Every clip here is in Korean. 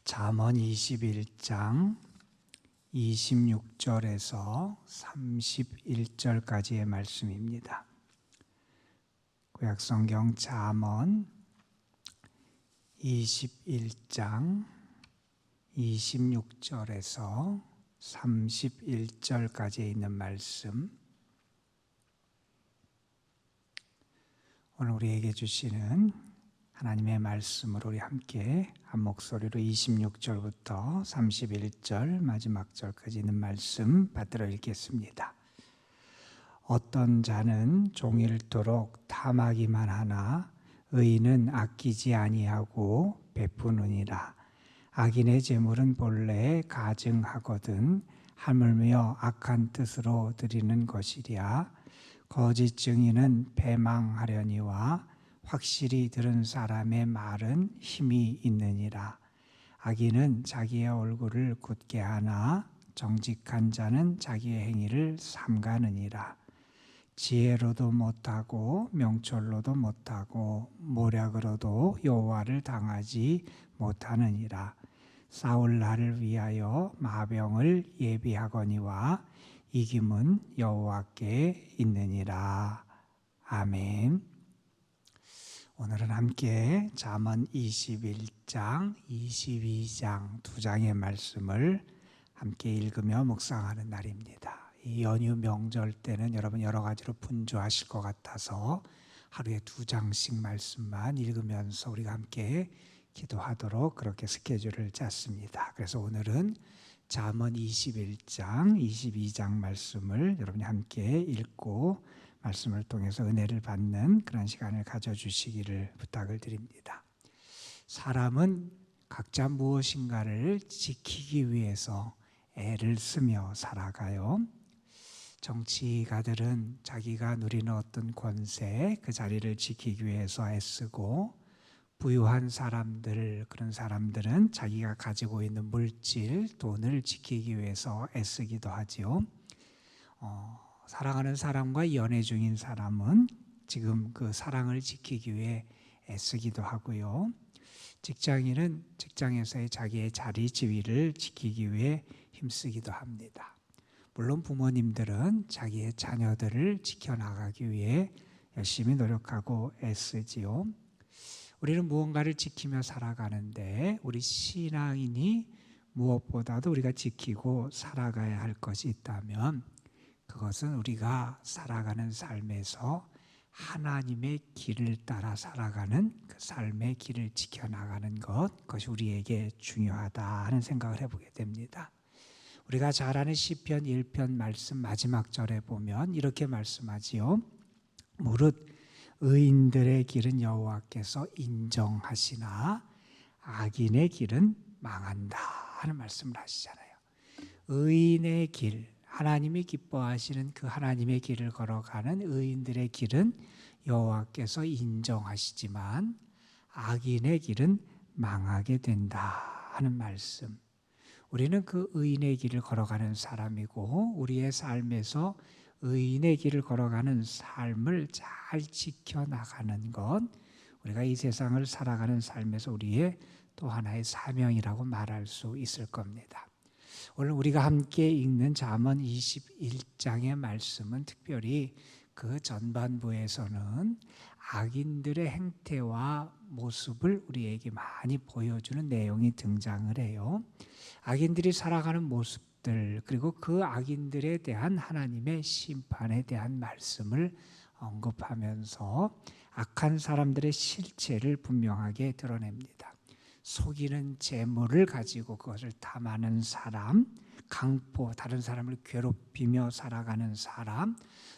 잠언 21장 26절에서 31절까지의 말씀입니다. 구약성경 잠언 21장 26절에서 31절까지에 있는 말씀, 오늘 우리에게 주시는 하나님의 말씀으로 우리 함께 한 목소리로 26절부터 31절 마지막 절까지 있는 말씀 받들어 읽겠습니다. 어떤 자는 종일토록 탐하기만 하나 의인은 아끼지 아니하고 베푸느니라. 악인의 재물은 본래 가증하거든 하물며 악한 뜻으로 드리는 것이랴. 거짓 증인은 배망하려니와 확실히 들은 사람의 말은 힘이 있느니라. 악인은 자기의 얼굴을 굳게 하나 정직한 자는 자기의 행위를 삼가느니라. 지혜로도 못하고 명철로도 못하고 모략으로도 여호와를 당하지 못하느니라. 싸울 날을 위하여 마병을 예비하거니와 이김은 여호와께 있느니라. 아멘. 오늘은 함께 잠언 21장, 22장 두 장의 말씀을 함께 읽으며 묵상하는 날입니다. 이 연휴 명절 때는 여러분 여러 가지로 분주하실 것 같아서 하루에 두 장씩 말씀만 읽으면서 우리가 함께 기도하도록 그렇게 스케줄을 짰습니다. 그래서 오늘은 잠언 21장, 22장 말씀을 여러분이 함께 읽고 말씀을 통해서 은혜를 받는 그런 시간을 가져주시기를 부탁을 드립니다. 사람은 각자 무엇인가를 지키기 위해서 애를 쓰며 살아가요. 정치가들은 자기가 누리는 어떤 권세, 그 자리를 지키기 위해서 애쓰고, 부유한 사람들, 그런 사람들은 자기가 가지고 있는 물질, 돈을 지키기 위해서 애쓰기도 하지요. 사랑하는 사람과 연애 중인 사람은 지금 그 사랑을 지키기 위해 애쓰기도 하고요. 직장인은 직장에서의 자기의 자리 지위를 지키기 위해 힘쓰기도 합니다. 물론 부모님들은 자기의 자녀들을 지켜나가기 위해 열심히 노력하고 애쓰지요. 우리는 무언가를 지키며 살아가는데 우리 신앙인이 무엇보다도 우리가 지키고 살아가야 할 것이 있다면 그것은 우리가 살아가는 삶에서 하나님의 길을 따라 살아가는 그 삶의 길을 지켜나가는 그것이 우리에게 중요하다 하는 생각을 해보게 됩니다. 우리가 잘 아는 시편 1편 말씀 마지막 절에 보면 이렇게 말씀하지요. 무릇 의인들의 길은 여호와께서 인정하시나 악인의 길은 망한다 하는 말씀을 하시잖아요. 의인의 길, 하나님이 기뻐하시는 그 하나님의 길을 걸어가는 의인들의 길은 여호와께서 인정하시지만 악인의 길은 망하게 된다 하는 말씀. 우리는 그 의인의 길을 걸어가는 사람이고 우리의 삶에서 의인의 길을 걸어가는 삶을 잘 지켜나가는 것, 우리가 이 세상을 살아가는 삶에서 우리의 또 하나의 사명이라고 말할 수 있을 겁니다. 오늘 우리가 함께 읽는 잠언 21장의 말씀은 특별히 그 전반부에서는 악인들의 행태와 모습을 우리에게 많이 보여주는 내용이 등장을 해요. 악인들이 살아가는 모습들, 그리고 그 악인들에 대한 하나님의 심판에 대한 말씀을 언급하면서 악한 사람들의 실체를 분명하게 드러냅니다. 속이는 재물을 가지고 그것을 탐하는 사람, 강포, 다른 사람을 괴롭히며 살아가는 사람,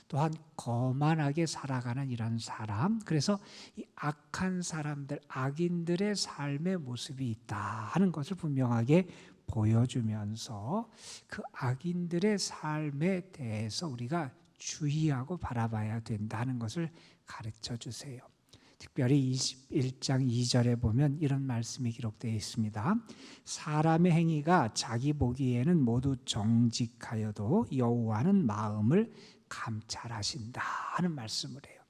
또한 거만하게 살아가는 이런 사람, 그래서 이 악한 사람들, 악인들의 삶의 모습이 있다 하는 것을 분명하게 보여주면서 그 악인들의 삶에 대해서 우리가 주의하고 바라봐야 된다는 것을 가르쳐 주세요. 특별히 21장 2절에 보면 이런 말씀이 기록되어 있습니다. 사람의 행위가 자기 보기에는 모두 정직하여도 여호와는 마음을 감찰하신다 하는 말씀을 해요.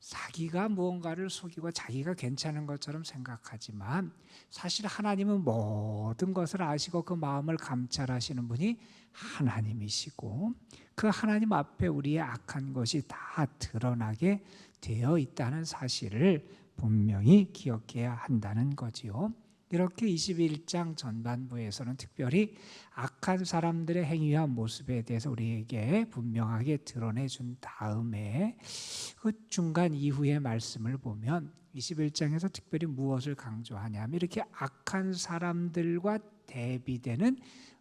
자기가 무언가를 속이고 자기가 괜찮은 것처럼 생각하지만 사실 하나님은 모든 것을 아시고 그 마음을 감찰하시는 분이 하나님이시고 그 하나님 앞에 우리의 악한 것이 다 드러나게 되어 있다는 사실을 분명히 기억해야 한다는 거지요. 이렇게 21장 전반부에서는 특별히 악한 사람들의 행위와 모습에 대해서 우리에게 분명하게 드러내준 다음에 그 중간 이후의 말씀을 보면 21장에서 특별히 무엇을 강조하냐면 이렇게 악한 사람들과 대비되는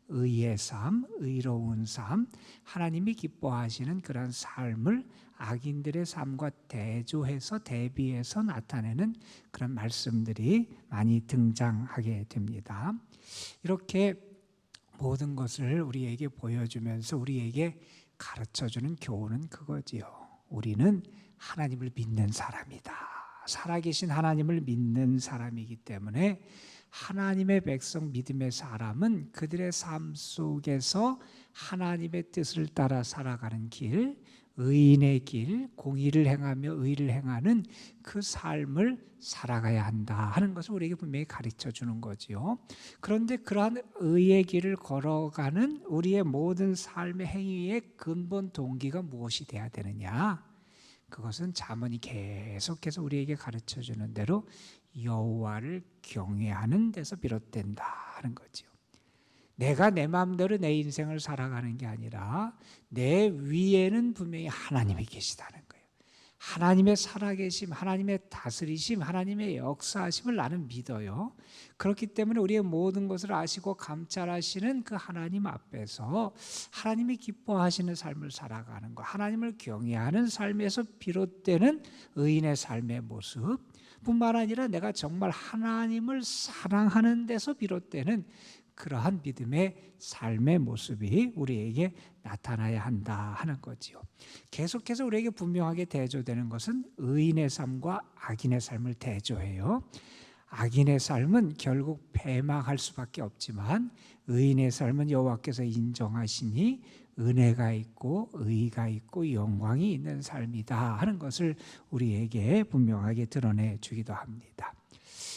의의 삶, 의로운 삶, 하나님이 기뻐하시는 그런 삶을 악인들의 삶과 대조해서 대비해서 나타내는 그런 말씀들이 많이 등장하게 됩니다. 이렇게 모든 것을 우리에게 보여주면서 우리에게 가르쳐주는 교훈은 그거지요. 우리는 하나님을 믿는 사람이다. 살아계신 하나님을 믿는 사람이기 때문에 하나님의 백성 믿음의 사람은 그들의 삶 속에서 하나님의 뜻을 따라 살아가는 길, 의인의 길, 공의를 행하며 의를 행하는 그 삶을 살아가야 한다 하는 것을 우리에게 분명히 가르쳐 주는 거지요. 그런데 그러한 의의 길을 걸어가는 우리의 모든 삶의 행위의 근본 동기가 무엇이 돼야 되느냐? 그것은 잠언이 계속해서 우리에게 가르쳐 주는 대로 여호와를 경외하는 데서 비롯된다 하는 거죠. 내가 내 마음대로 내 인생을 살아가는 게 아니라 내 위에는 분명히 하나님이 계시다는 거예요. 하나님의 살아계심, 하나님의 다스리심, 하나님의 역사하심을 나는 믿어요. 그렇기 때문에 우리의 모든 것을 아시고 감찰하시는 그 하나님 앞에서 하나님이 기뻐하시는 삶을 살아가는 것, 하나님을 경외하는 삶에서 비롯되는 의인의 삶의 모습 뿐만 아니라 내가 정말 하나님을 사랑하는 데서 비롯되는 그러한 믿음의 삶의 모습이 우리에게 나타나야 한다 하는 거지요. 계속해서 우리에게 분명하게 대조되는 것은 의인의 삶과 악인의 삶을 대조해요. 악인의 삶은 결국 패망할 수밖에 없지만 의인의 삶은 여호와께서 인정하시니 은혜가 있고 의가 있고 영광이 있는 삶이다 하는 것을 우리에게 분명하게 드러내 주기도 합니다.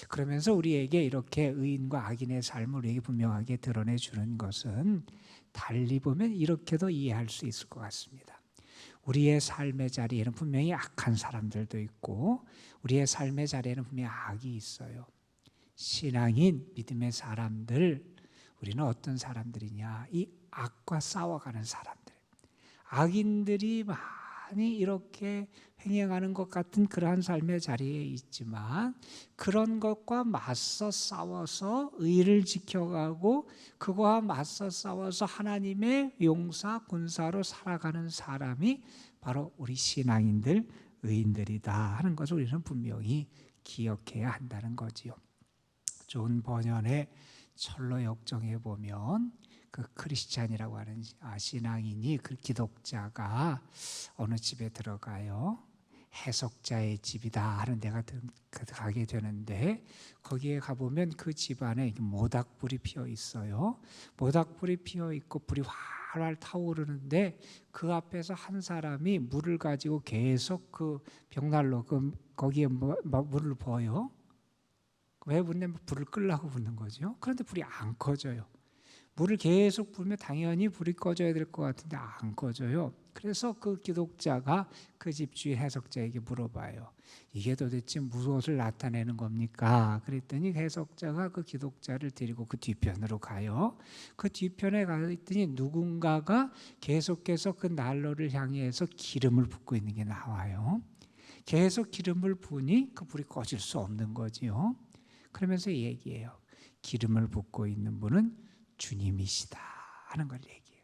그러면서 우리에게 이렇게 의인과 악인의 삶을 우리에게 분명하게 드러내 주는 것은 달리 보면 이렇게도 이해할 수 있을 것 같습니다. 우리의 삶의 자리에는 분명히 악한 사람들도 있고 우리의 삶의 자리에는 분명히 악이 있어요. 신앙인 믿음의 사람들, 우리는 어떤 사람들이냐? 이 악과 싸워가는 사람들. 악인들이 많이 이렇게 행행하는 것 같은 그러한 삶의 자리에 있지만 그런 것과 맞서 싸워서 의를 지켜가고 그거와 맞서 싸워서 하나님의 용사, 군사로 살아가는 사람이 바로 우리 신앙인들, 의인들이다 하는 것을 우리는 분명히 기억해야 한다는 거지요. 존 버년의 철로 역정에 보면 그 크리스찬이라고 하는 신앙인이 그 기독자가 어느 집에 들어가요. 해석자의 집이다 하는 데가 가게 되는데 거기에 가보면 그 집안에 모닥불이 피어 있어요. 모닥불이 피어 있고 불이 활활 타오르는데 그 앞에서 한 사람이 물을 가지고 계속 그 벽난로 거기에 물을 부어요. 왜 붓냐면 불을 끌려고 붓는 거죠. 그런데 불이 안 꺼져요. 물을 계속 부으면 당연히 불이 꺼져야 될 것 같은데 안 꺼져요. 그래서 그 기독자가 그 집주인 해석자에게 물어봐요. 이게 도대체 무엇을 나타내는 겁니까? 그랬더니 해석자가 그 기독자를 데리고 그 뒤편으로 가요. 그 뒤편에 가있더니 누군가가 계속해서 그 난로를 향해서 기름을 붓고 있는 게 나와요. 계속 기름을 부으니 그 불이 꺼질 수 없는 거지요. 그러면서 얘기해요. 기름을 붓고 있는 분은 주님이시다 하는 걸 얘기해요.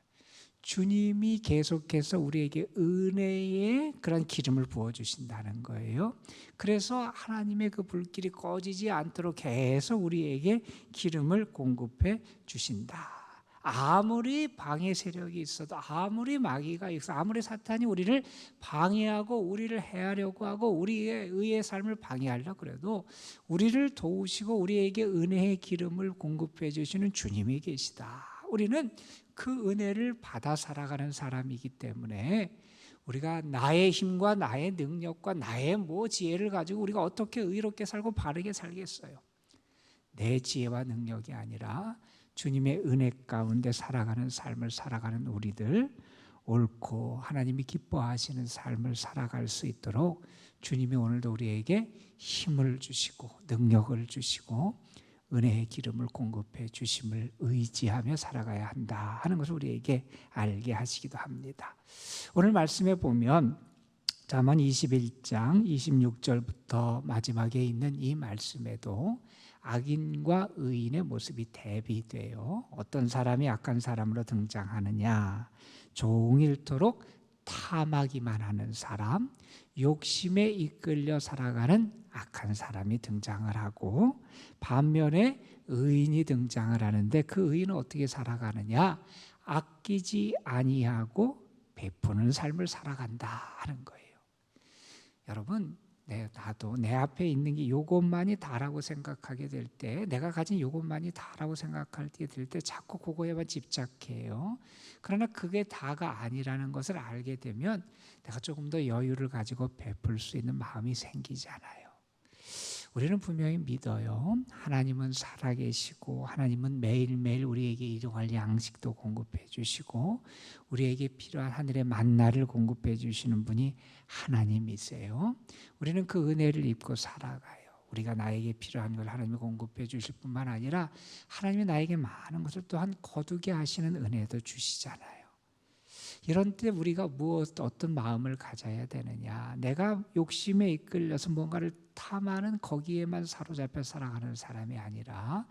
주님이 계속해서 우리에게 은혜의 그런 기름을 부어주신다는 거예요. 그래서 하나님의 그 불길이 꺼지지 않도록 계속 우리에게 기름을 공급해 주신다. 아무리 방해 세력이 있어도 아무리 마귀가 있어 아무리 사탄이 우리를 방해하고 우리를 해하려고 하고 우리의 의의 삶을 방해하려고 그래도 우리를 도우시고 우리에게 은혜의 기름을 공급해 주시는 주님이 계시다. 우리는 그 은혜를 받아 살아가는 사람이기 때문에 우리가 나의 힘과 나의 능력과 나의 지혜를 가지고 우리가 어떻게 의롭게 살고 바르게 살겠어요? 내 지혜와 능력이 아니라 주님의 은혜 가운데 살아가는 삶을 살아가는 우리들, 옳고 하나님이 기뻐하시는 삶을 살아갈 수 있도록 주님이 오늘도 우리에게 힘을 주시고 능력을 주시고 은혜의 기름을 공급해 주심을 의지하며 살아가야 한다 하는 것을 우리에게 알게 하시기도 합니다. 오늘 말씀에 보면 잠언 21장 26절부터 마지막에 있는 이 말씀에도 악인과 의인의 모습이 대비돼요. 어떤 사람이 악한 사람으로 등장하느냐? 종일토록 탐하기만 하는 사람, 욕심에 이끌려 살아가는 악한 사람이 등장을 하고, 반면에 의인이 등장을 하는데 그 의인은 어떻게 살아가느냐? 아끼지 아니하고 베푸는 삶을 살아간다 하는 거예요. 여러분, 나도 내 앞에 있는 게 요것만이 다라고 생각하게 될 때, 내가 가진 요것만이 다라고 생각할 때 될 때 자꾸 그거에만 집착해요. 그러나 그게 다가 아니라는 것을 알게 되면 내가 조금 더 여유를 가지고 베풀 수 있는 마음이 생기잖아요. 우리는 분명히 믿어요. 하나님은 살아계시고 하나님은 매일매일 우리에게 일용할 양식도 공급해 주시고 우리에게 필요한 하늘의 만나를 공급해 주시는 분이 하나님이세요. 우리는 그 은혜를 입고 살아가요. 우리가 나에게 필요한 걸 하나님이 공급해 주실 뿐만 아니라 하나님이 나에게 많은 것을 또한 거두게 하시는 은혜도 주시잖아요. 이런 때 우리가 어떤 마음을 가져야 되느냐? 내가 욕심에 이끌려서 뭔가를 탐하는 거기에만 사로잡혀 살아가는 사람이 아니라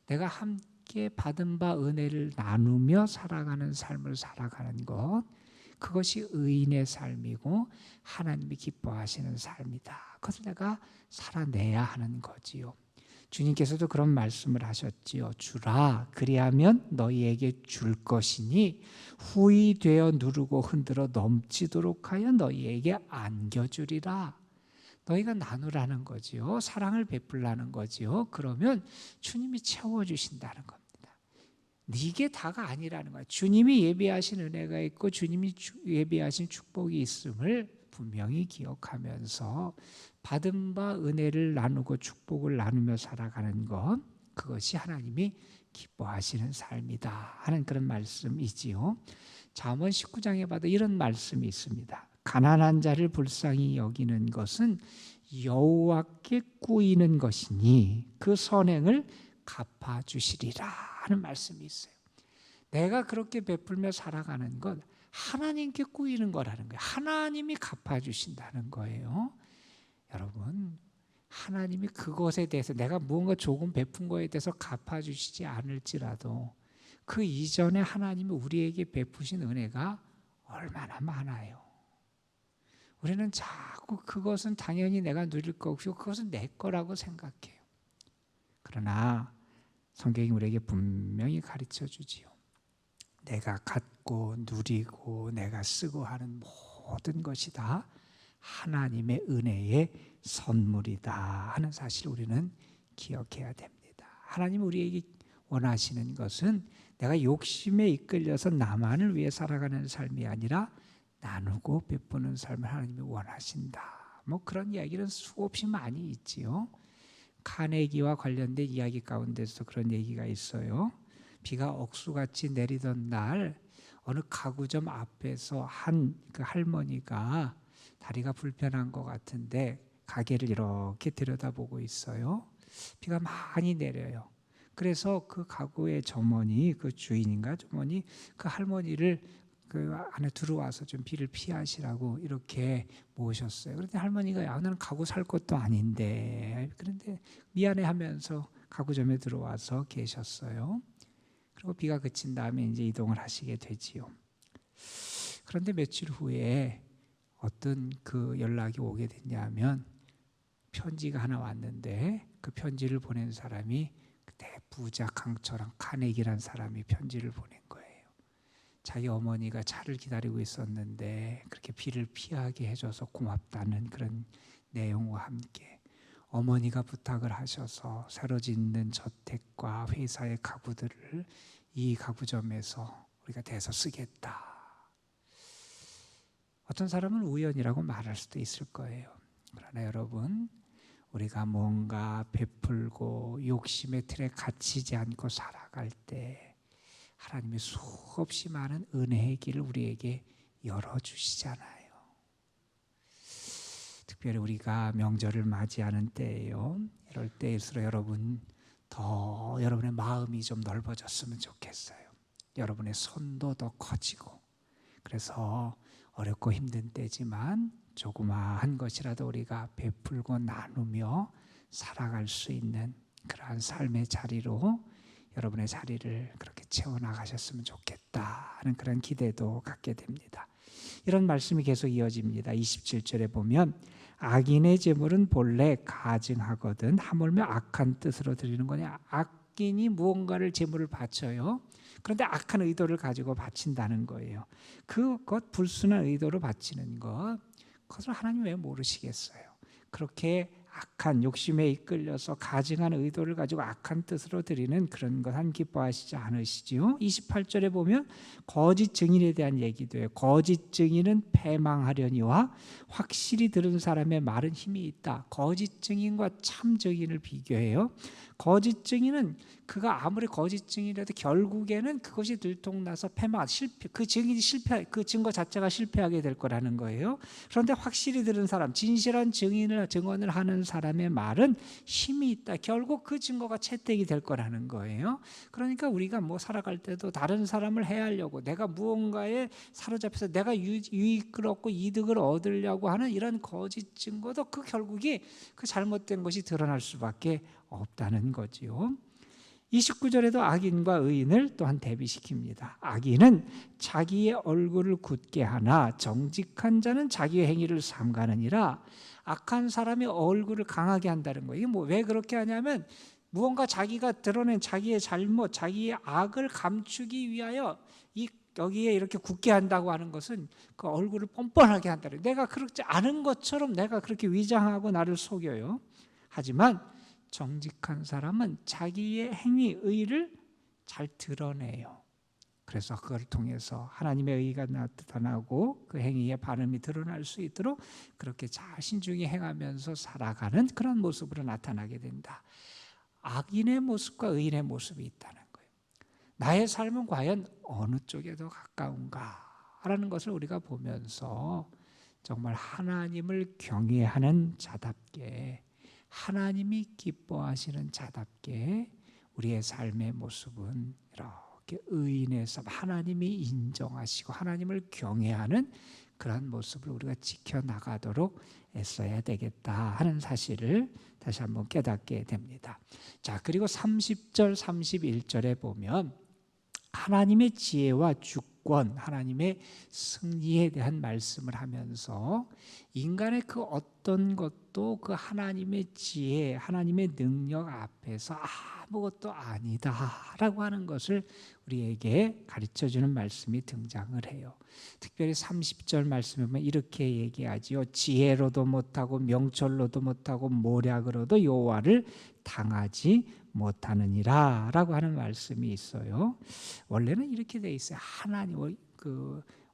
내가 함께 받은 바 은혜를 나누며 살아가는 삶을 살아가는 것, 그것이 의인의 삶이고 하나님이 기뻐하시는 삶이다. 그것을 내가 살아내야 하는 거지요. 주님께서도 그런 말씀을 하셨지요. 주라, 그리하면 너희에게 줄 것이니 후히 되어 누르고 흔들어 넘치도록 하여 너희에게 안겨주리라. 너희가 나누라는 거지요. 사랑을 베풀라는 거지요. 그러면 주님이 채워주신다는 겁니다. 이게 다가 아니라는 거예요. 주님이 예비하신 은혜가 있고 주님이 예비하신 축복이 있음을 분명히 기억하면서 받은 바 은혜를 나누고 축복을 나누며 살아가는 것, 그것이 하나님이 기뻐하시는 삶이다 하는 그런 말씀이지요. 잠언 19장에 봐도 이런 말씀이 있습니다. 가난한 자를 불쌍히 여기는 것은 여호와께 꾸이는 것이니 그 선행을 갚아주시리라 하는 말씀이 있어요. 내가 그렇게 베풀며 살아가는 것, 하나님께 꾸이는 거라는 거예요. 하나님이 갚아주신다는 거예요. 여러분, 하나님이 그것에 대해서 내가 무언가 조금 베푼 거에 대해서 갚아주시지 않을지라도 그 이전에 하나님이 우리에게 베푸신 은혜가 얼마나 많아요. 우리는 자꾸 그것은 당연히 내가 누릴 것이고 그것은 내 거라고 생각해요. 그러나 성경이 우리에게 분명히 가르쳐 주지요. 내가 갖고 누리고 내가 쓰고 하는 모든 것이 다 하나님의 은혜의 선물이다 하는 사실을 우리는 기억해야 됩니다. 하나님 우리에게 원하시는 것은 내가 욕심에 이끌려서 나만을 위해 살아가는 삶이 아니라 나누고 베푸는 삶을 하나님이 원하신다. 그런 이야기는 수없이 많이 있지요. 카네기와 관련된 이야기 가운데서 그런 얘기가 있어요. 비가 억수같이 내리던 날 어느 가구점 앞에서 그 할머니가 다리가 불편한 것 같은데 가게를 이렇게 들여다보고 있어요. 비가 많이 내려요. 그래서 그 가구의 점원이, 그 주인인가 점원이 그 할머니를 그 안에 들어와서 좀 비를 피하시라고 이렇게 모셨어요. 그런데 할머니가 야, 나는 가구 살 것도 아닌데, 그런데 미안해하면서 가구점에 들어와서 계셨어요. 그리고 비가 그친 다음에 이제 이동을 하시게 되지요. 그런데 며칠 후에 어떤 그 연락이 오게 됐냐면 편지가 하나 왔는데 그 편지를 보낸 사람이 그때 부자 강철한 카네기란 사람이 편지를 보낸 거예요. 자기 어머니가 차를 기다리고 있었는데 그렇게 비를 피하게 해줘서 고맙다는 그런 내용과 함께 어머니가 부탁을 하셔서 새로 짓는 저택과 회사의 가구들을 이 가구점에서 우리가 대서 쓰겠다. 어떤 사람은 우연이라고 말할 수도 있을 거예요. 그러나 여러분, 우리가 뭔가 베풀고 욕심의 틀에 갇히지 않고 살아갈 때 하나님의 수없이 많은 은혜의 길을 우리에게 열어주시잖아요. 특별히 우리가 명절을 맞이하는 때예요. 이럴 때일수록 여러분 더 여러분의 마음이 좀 넓어졌으면 좋겠어요. 여러분의 손도 더 커지고, 그래서 어렵고 힘든 때지만 조그마한 것이라도 우리가 베풀고 나누며 살아갈 수 있는 그러한 삶의 자리로 여러분의 자리를 그렇게 채워나가셨으면 좋겠다 하는 그런 기대도 갖게 됩니다. 이런 말씀이 계속 이어집니다. 27절에 보면 악인의 재물은 본래 가증하거든 하물며 악한 뜻으로 드리는 거냐. 악인이 무언가를 재물을 바쳐요. 그런데 악한 의도를 가지고 바친다는 거예요. 그것 불순한 의도로 바치는 것, 그것을 하나님 왜 모르시겠어요? 그렇게 악한 욕심에 이끌려서 가증한 의도를 가지고 악한 뜻으로 드리는 그런 것 한 기뻐하시지 않으시지요? 28절에 보면 거짓 증인에 대한 얘기도 해요. 거짓 증인은 패망하려니와 확실히 들은 사람의 말은 힘이 있다. 거짓 증인과 참 증인을 비교해요. 거짓 증인은 그가 아무리 거짓 증인이라도 결국에는 그것이 들통나서 패망, 실패, 그 증인이 실패, 그 증거 자체가 실패하게 될 거라는 거예요. 그런데 확실히 들은 사람, 진실한 증언을 하는 사람의 말은 힘이 있다. 결국 그 증거가 채택이 될 거라는 거예요. 그러니까 우리가 뭐 살아갈 때도 다른 사람을 해하려고, 내가 무언가에 사로잡혀서 내가 유익을 얻고 이득을 얻으려고 하는 이런 거짓 증거도 그 결국이 그 잘못된 것이 드러날 수밖에 없다는 거지요. 29절에도 악인과 의인을 또한 대비시킵니다. 악인은 자기의 얼굴을 굳게 하나 정직한 자는 자기의 행위를 삼가느니라. 악한 사람이 얼굴을 강하게 한다는 거예요. 이게 뭐 왜 그렇게 하냐면 무언가 자기가 드러낸 자기의 잘못, 자기의 악을 감추기 위하여 여기에 이렇게 굳게 한다고 하는 것은 그 얼굴을 뻔뻔하게 한다는 거예요. 내가 그렇지 않은 것처럼 내가 그렇게 위장하고 나를 속여요. 하지만 정직한 사람은 자기의 행위, 의를 잘 드러내요. 그래서 그걸 통해서 하나님의 의가 나타나고 그 행위의 반응이 드러날 수 있도록 그렇게 잘 신중히 행하면서 살아가는 그런 모습으로 나타나게 된다. 악인의 모습과 의인의 모습이 있다는 거예요. 나의 삶은 과연 어느 쪽에 더 가까운가 라는 것을 우리가 보면서 정말 하나님을 경외하는 자답게, 하나님이 기뻐하시는 자답게 우리의 삶의 모습은 이렇게 의인의 삶, 하나님이 인정하시고 하나님을 경외하는 그런 모습을 우리가 지켜나가도록 애써야 되겠다 하는 사실을 다시 한번 깨닫게 됩니다. 자, 그리고 30절, 31절에 보면 하나님의 지혜와 주권, 하나님의 승리에 대한 말씀을 하면서 인간의 그 어떤 것도 그 하나님의 지혜, 하나님의 능력 앞에서 아무것도 아니다라고 하는 것을 우리에게 가르쳐주는 말씀이 등장을 해요. 특별히 30절 말씀에 보면 이렇게 얘기하지요. 지혜로도 못하고 명철로도 못하고 모략으로도 여호와를 당하지 못하느니라 라고 하는 말씀이 있어요. 원래는 이렇게 돼 있어요. 하나님,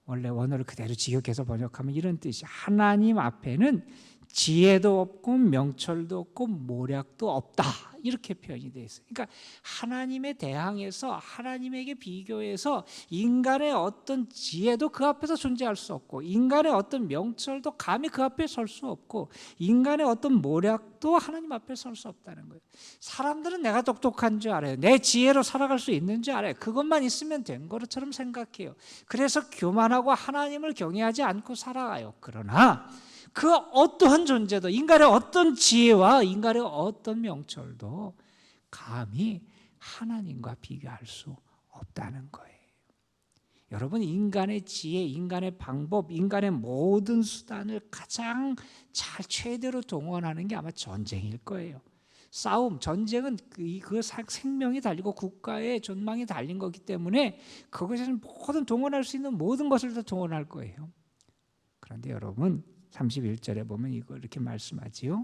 원래 원어를 그대로 직역해서 번역하면 이런 뜻이, 하나님 앞에는 지혜도 없고 명철도 없고 모략도 없다, 이렇게 표현이 되어 있어요. 그러니까 하나님에 대항해서, 하나님에게 비교해서 인간의 어떤 지혜도 그 앞에서 존재할 수 없고, 인간의 어떤 명철도 감히 그 앞에 설 수 없고, 인간의 어떤 모략도 하나님 앞에 설 수 없다는 거예요. 사람들은 내가 똑똑한 줄 알아요. 내 지혜로 살아갈 수 있는 줄 알아요. 그것만 있으면 된 것처럼 생각해요. 그래서 교만하고 하나님을 경외하지 않고 살아가요. 그러나 그 어떠한 존재도, 인간의 어떤 지혜와 인간의 어떤 명철도 감히 하나님과 비교할 수 없다는 거예요. 여러분, 인간의 지혜, 인간의 방법, 인간의 모든 수단을 가장 잘 최대로 동원하는 게 아마 전쟁일 거예요. 싸움, 전쟁은 그 생명이 달리고 국가의 존망이 달린 거기 때문에 그것에는 모든 동원할 수 있는 모든 것을 다 동원할 거예요. 그런데 여러분, 31절에 보면 이렇게 말씀하지요.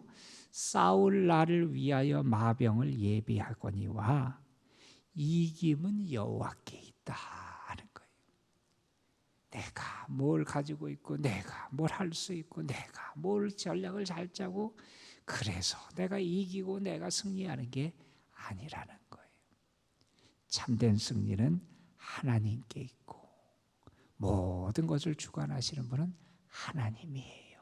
싸울 날을 위하여 마병을 예비하거니와 이김은 여호와께 있다 하는 거예요. 내가 뭘 가지고 있고 내가 뭘 할 수 있고 내가 뭘 전략을 잘 짜고 그래서 내가 이기고 내가 승리하는 게 아니라는 거예요. 참된 승리는 하나님께 있고 모든 것을 주관하시는 분은 하나님이에요.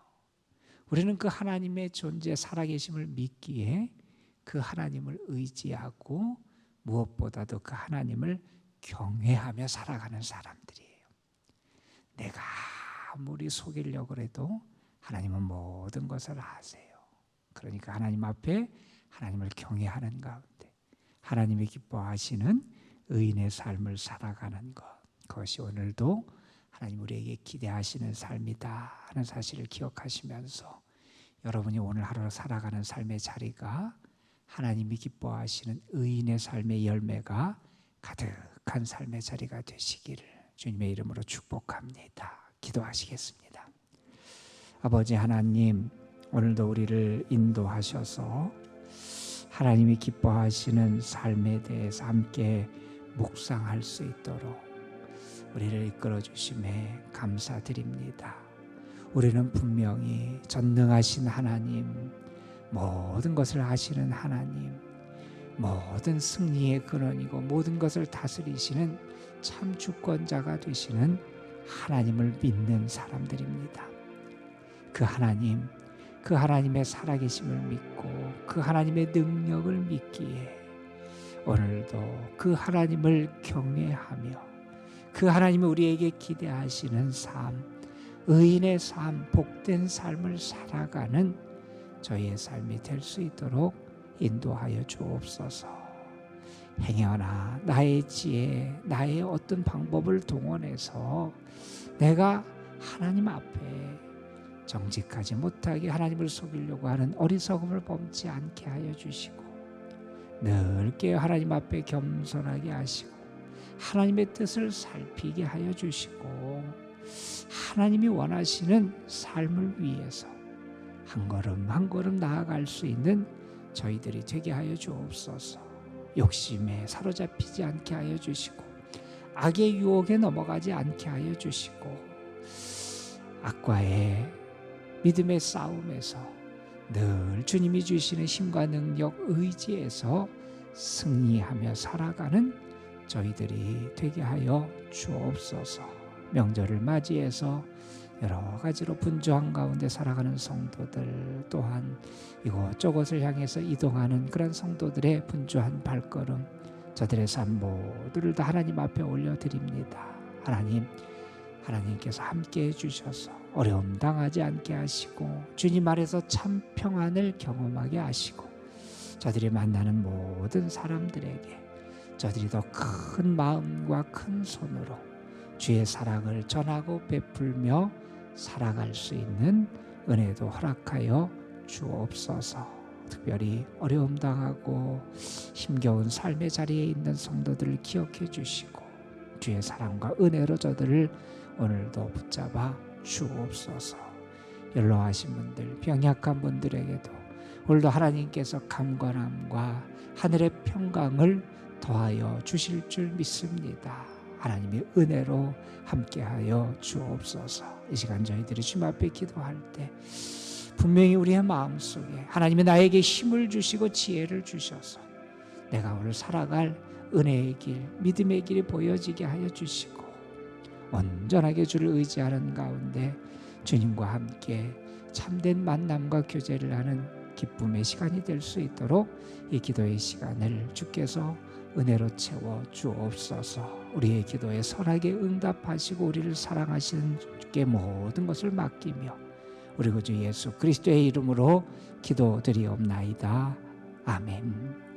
우리는 그 하나님의 존재 살아계심을 믿기에 그 하나님을 의지하고 무엇보다도 그 하나님을 경외하며 살아가는 사람들이에요. 내가 아무리 속이려고 해도 하나님은 모든 것을 아세요. 그러니까 하나님 앞에 하나님을 경외하는 가운데 하나님이 기뻐하시는 의인의 삶을 살아가는 것, 그것이 오늘도 하나님 우리에게 기대하시는 삶이다 하는 사실을 기억하시면서 여러분이 오늘 하루 살아가는 삶의 자리가 하나님이 기뻐하시는 의인의 삶의 열매가 가득한 삶의 자리가 되시기를 주님의 이름으로 축복합니다. 기도하시겠습니다. 아버지 하나님, 오늘도 우리를 인도하셔서 하나님이 기뻐하시는 삶에 대해서 함께 묵상할 수 있도록 우리를 이끌어 주심에 감사드립니다. 우리는 분명히 전능하신 하나님, 모든 것을 아시는 하나님, 모든 승리의 근원이고 모든 것을 다스리시는 참 주권자가 되시는 하나님을 믿는 사람들입니다. 그 하나님, 그 하나님의 살아계심을 믿고 그 하나님의 능력을 믿기에 오늘도 그 하나님을 경외하며 그 하나님이 우리에게 기대하시는 삶, 의인의 삶, 복된 삶을 살아가는 저희의 삶이 될 수 있도록 인도하여 주옵소서. 행여나 나의 지혜, 나의 어떤 방법을 동원해서 내가 하나님 앞에 정직하지 못하게 하나님을 속이려고 하는 어리석음을 범치 않게 하여 주시고 늘 깨어 하나님 앞에 겸손하게 하시고 하나님의 뜻을 살피게 하여 주시고 하나님이 원하시는 삶을 위해서 한 걸음 한 걸음 나아갈 수 있는 저희들이 되게 하여 주옵소서. 욕심에 사로잡히지 않게 하여 주시고 악의 유혹에 넘어가지 않게 하여 주시고 악과의 믿음의 싸움에서 늘 주님이 주시는 힘과 능력, 의지에서 승리하며 살아가는 저희들이 되게 하여 주옵소서. 명절을 맞이해서 여러 가지로 분주한 가운데 살아가는 성도들, 또한 이곳저곳을 향해서 이동하는 그런 성도들의 분주한 발걸음, 저들의 삶 모두를 다 하나님 앞에 올려드립니다. 하나님께서 함께해 주셔서 어려움 당하지 않게 하시고 주님 아래서 참 평안을 경험하게 하시고 저들이 만나는 모든 사람들에게 저들이 더 큰 마음과 큰 손으로 주의 사랑을 전하고 베풀며 살아갈 수 있는 은혜도 허락하여 주옵소서. 특별히 어려움 당하고 힘겨운 삶의 자리에 있는 성도들을 기억해 주시고 주의 사랑과 은혜로 저들을 오늘도 붙잡아 주옵소서. 연로하신 분들, 병약한 분들에게도 오늘도 하나님께서 강건함과 하늘의 평강을 더하여 주실 줄 믿습니다. 하나님의 은혜로 함께하여 주옵소서. 이 시간 저희들이 주님 앞에 기도할 때 분명히 우리의 마음속에 하나님이 나에게 힘을 주시고 지혜를 주셔서 내가 오늘 살아갈 은혜의 길, 믿음의 길이 보여지게 하여 주시고 온전하게 주를 의지하는 가운데 주님과 함께 참된 만남과 교제를 하는 기쁨의 시간이 될 수 있도록 이 기도의 시간을 주께서 은혜로 채워 주옵소서. 우리의 기도에 선하게 응답하시고 우리를 사랑하시는 주께 모든 것을 맡기며 우리 구주 예수 그리스도의 이름으로 기도드리옵나이다. 아멘.